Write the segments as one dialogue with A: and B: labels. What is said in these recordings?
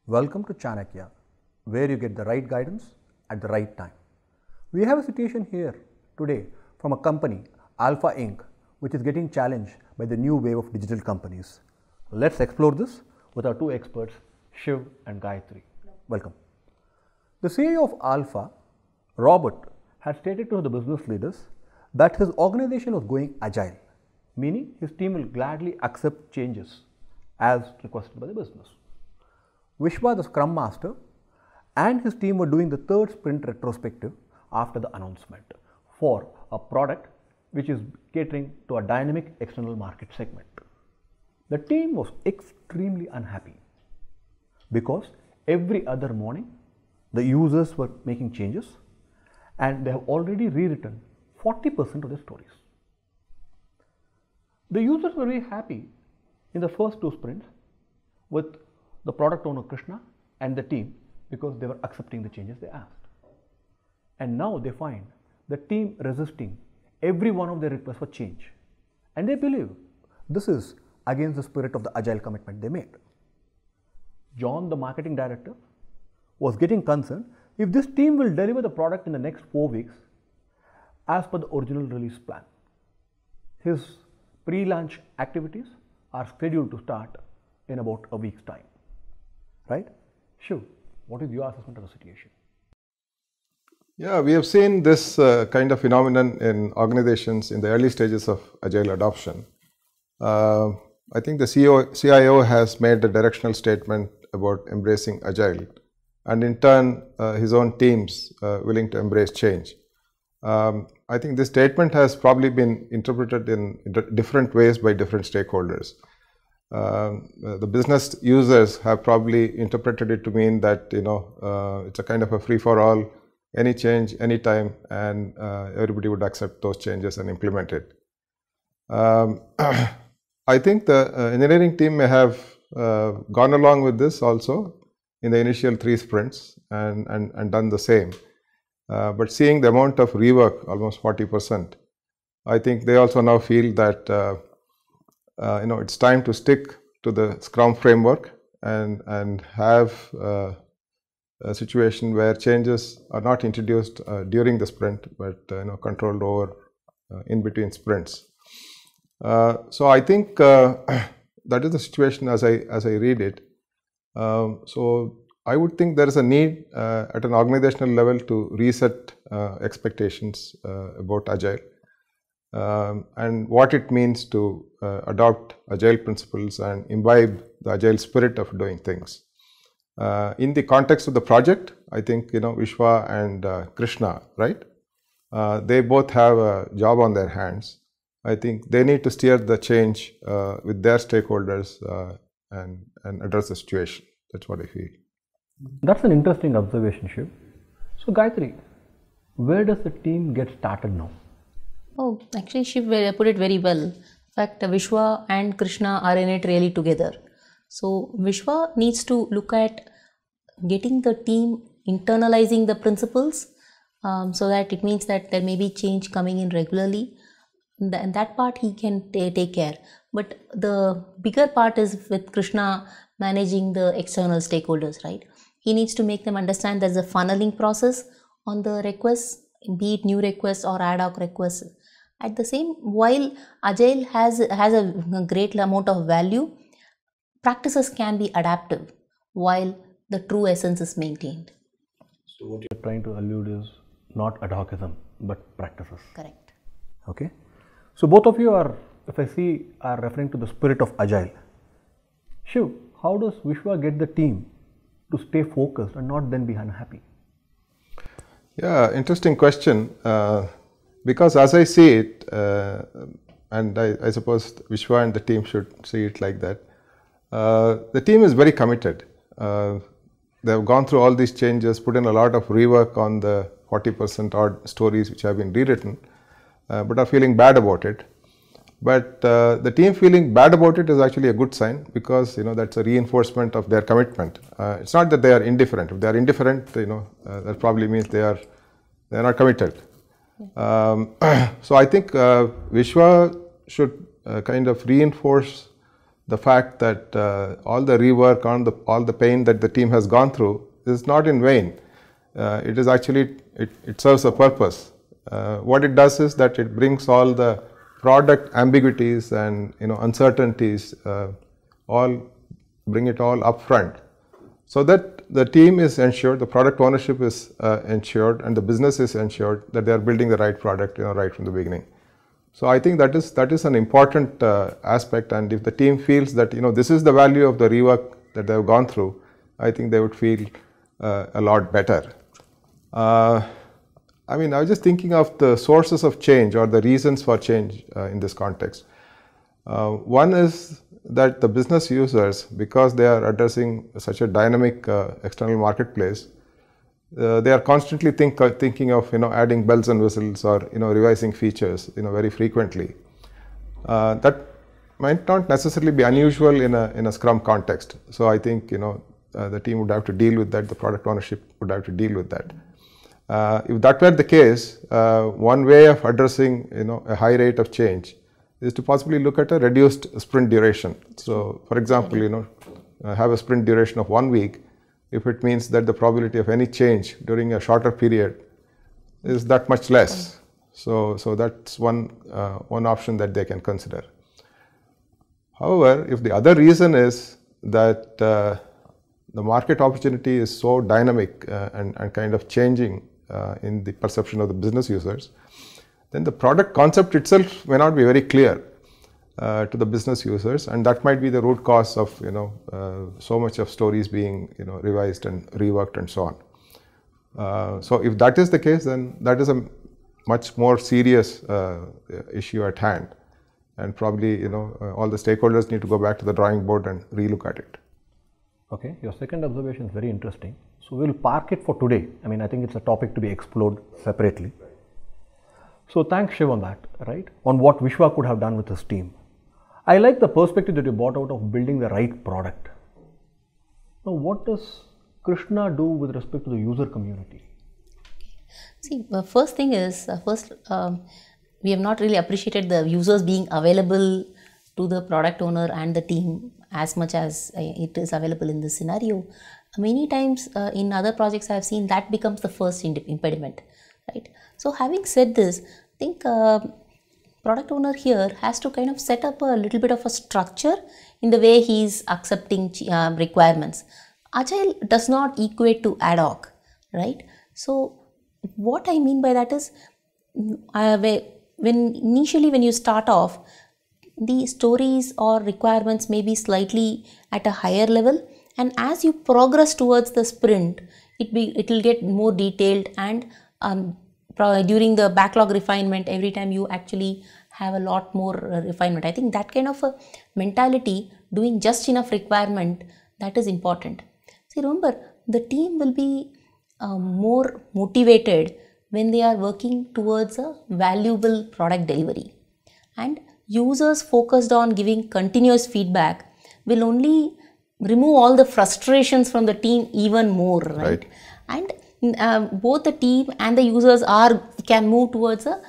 A: Welcome to Chanakya, where you get the right guidance at the right time. We have a situation here today from a company, Alpha Inc., which is getting challenged by the new wave of digital companies. Let's explore this with our two experts, Shiv and Gayatri. Welcome. The CEO of Alpha, Robert, had stated to the business leaders that his organization was going agile, meaning his team will gladly accept changes as requested by the business. Vishwa, the Scrum Master, and his team were doing the third sprint retrospective after the announcement for a product which is catering to a dynamic external market segment. The team was extremely unhappy because every other morning the users were making changes and they have already rewritten 40% of the stories. The users were very happy in the first two sprints with the product owner Krishna and the team because they were accepting the changes they asked. And now they find the team resisting every one of their requests for change. And they believe this is against the spirit of the agile commitment they made. John, the marketing director, was getting concerned if this team will deliver the product in the next 4 weeks as per the original release plan. His pre-launch activities are scheduled to start in about a week's time. Right? Shiv, what is your assessment of the situation?
B: Yeah, we have seen this kind of phenomenon in organizations in the early stages of agile adoption. I think the CIO has made a directional statement about embracing agile, and in turn his own teams willing to embrace change. I think this statement has probably been interpreted in different ways by different stakeholders. The business users have probably interpreted it to mean that it's a kind of a free-for-all, any change, anytime, and everybody would accept those changes and implement it. I think the engineering team may have gone along with this also in the initial 3 sprints and done the same. But seeing the amount of rework, almost 40%, I think they also now feel that it's time to stick to the Scrum framework and have a situation where changes are not introduced during the sprint, but controlled over in between sprints. So I think that is the situation as I read it. So I would think there is a need at an organizational level to reset expectations about agile. And what it means to adopt agile principles and imbibe the agile spirit of doing things. In the context of the project, I think Vishwa and Krishna, right? They both have a job on their hands. I think they need to steer the change with their stakeholders and address the situation. That's what I feel.
A: That's an interesting observation, Shiv. So Gayatri, where does the team get started now?
C: Oh, actually Shiv put it very well. In fact, Vishwa and Krishna are in it really together. So Vishwa needs to look at getting the team internalizing the principles so that it means that there may be change coming in regularly. And that part he can take care. But the bigger part is with Krishna managing the external stakeholders, right? He needs to make them understand there's a funneling process on the requests, be it new requests or ad hoc requests. At the same, while Agile has a great amount of value, practices can be adaptive while the true essence is maintained.
A: So what you're trying to allude is not ad hocism, but practices.
C: Correct.
A: Okay. So both of you are, if I see, are referring to the spirit of Agile. Shiv, how does Vishwa get the team to stay focused and not then be unhappy?
B: Yeah, interesting question. Because as I see it, and I suppose Vishwa and the team should see it like that, the team is very committed. They have gone through all these changes, put in a lot of rework on the 40% odd stories which have been rewritten, but are feeling bad about it. But the team feeling bad about it is actually a good sign because that's a reinforcement of their commitment. It's not that they are indifferent. If they are indifferent, that probably means they are not committed. So I think Vishwa should kind of reinforce the fact that all the rework, all the pain that the team has gone through is not in vain. It is actually, it serves a purpose. What it does is that it brings all the product ambiguities and uncertainties, bring it all up front, so that the team is ensured, the product ownership is ensured, and the business is ensured that they are building the right product right from the beginning. So I think that is an important aspect, and if the team feels that this is the value of the rework that they have gone through, I think they would feel a lot better. I mean, I was just thinking of the sources of change or the reasons for change in this context. One is that the business users, because they are addressing such a dynamic external marketplace, they are constantly thinking of adding bells and whistles or revising features very frequently. That might not necessarily be unusual in a Scrum context. So I think the team would have to deal with that. The product ownership would have to deal with that. If that were the case, one way of addressing a high rate of change is to possibly look at a reduced sprint duration. So, for example, have a sprint duration of 1 week if it means that the probability of any change during a shorter period is that much less. So that's one option that they can consider. However, if the other reason is that the market opportunity is so dynamic and kind of changing in the perception of the business users, then the product concept itself may not be very clear to the business users, and that might be the root cause of so much of stories being revised and reworked and so on. So if that is the case, then that is a much more serious issue at hand, and probably all the stakeholders need to go back to the drawing board and relook at it.
A: Okay, your second observation is very interesting. So we'll park it for today. I mean, I think it's a topic to be explored separately. So thanks, Shiv, on that, right? On what Vishwa could have done with his team. I like the perspective that you brought out of building the right product. Now, what does Krishna do with respect to the user community?
C: See, the first thing is, we have not really appreciated the users being available to the product owner and the team as much as it is available in this scenario. Many times in other projects I have seen that becomes the first impediment, right? So having said this, I think product owner here has to kind of set up a little bit of a structure in the way he is accepting requirements. Agile does not equate to ad hoc, right? So what I mean by that is, when you start off, the stories or requirements may be slightly at a higher level, and as you progress towards the sprint, it will get more detailed, and during the backlog refinement, every time you actually have a lot more refinement. I think that kind of a mentality, doing just enough requirement, that is important. See, remember, the team will be more motivated when they are working towards a valuable product delivery, and users focused on giving continuous feedback will only remove all the frustrations from the team even more, right? And both the team and the users can move towards a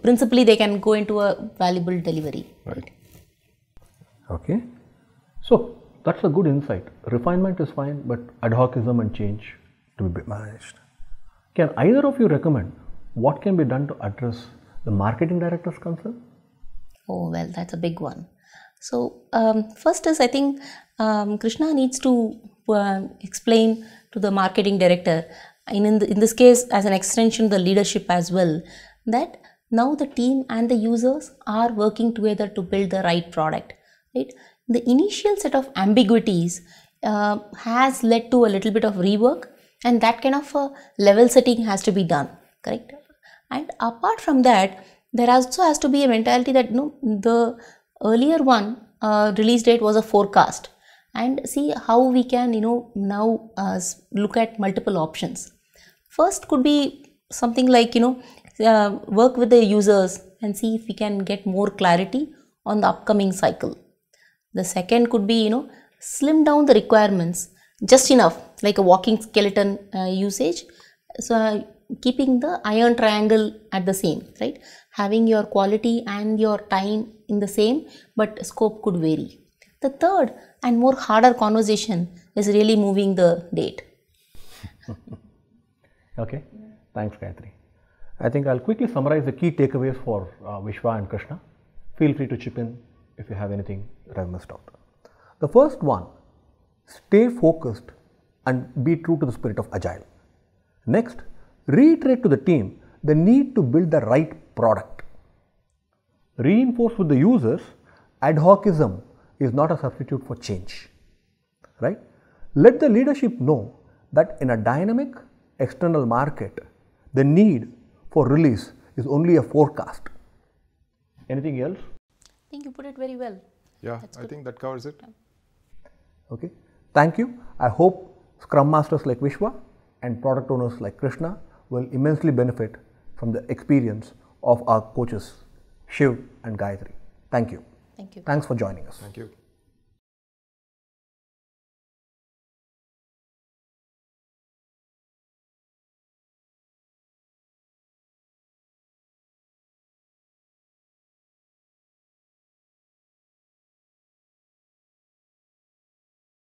C: principally they can go into a valuable delivery.
B: Right.
A: Okay. So that's a good insight. Refinement is fine, but ad hocism and change to be managed. Can either of you recommend what can be done to address the marketing director's concern?
C: Oh, well, that's a big one. So first is, I think Krishna needs to explain to the marketing director, in this case as an extension the leadership as well, that now the team and the users are working together to build the right product, right? The initial set of ambiguities has led to a little bit of rework, and that kind of a level setting has to be done, correct? And apart from that, there also has to be a mentality that the earlier one release date was a forecast, and see how we can now look at multiple options. First could be something like work with the users and see if we can get more clarity on the upcoming cycle. The second could be slim down the requirements just enough, like a walking skeleton usage, so keeping the iron triangle at the same, right? having your quality and your time in the same, but scope could vary. The third and more harder conversation is really moving the date.
A: Okay, thanks Gayatri. I think I'll quickly summarize the key takeaways for Vishwa and Krishna. Feel free to chip in if you have anything that I've missed out. The first one, stay focused and be true to the spirit of Agile. Next, reiterate to the team the need to build the right product. Reinforce with the users, ad hocism is not a substitute for change. Right? Let the leadership know that in a dynamic external market, the need for release is only a forecast. Anything else?
C: I think you put it very well.
B: Yeah, I think that covers it.
A: Okay. Thank you. I hope Scrum Masters like Vishwa and product owners like Krishna will immensely benefit from the experience of our coaches, Shiv and Gayatri. Thank you.
C: Thank you.
A: Thanks for joining us.
B: Thank you.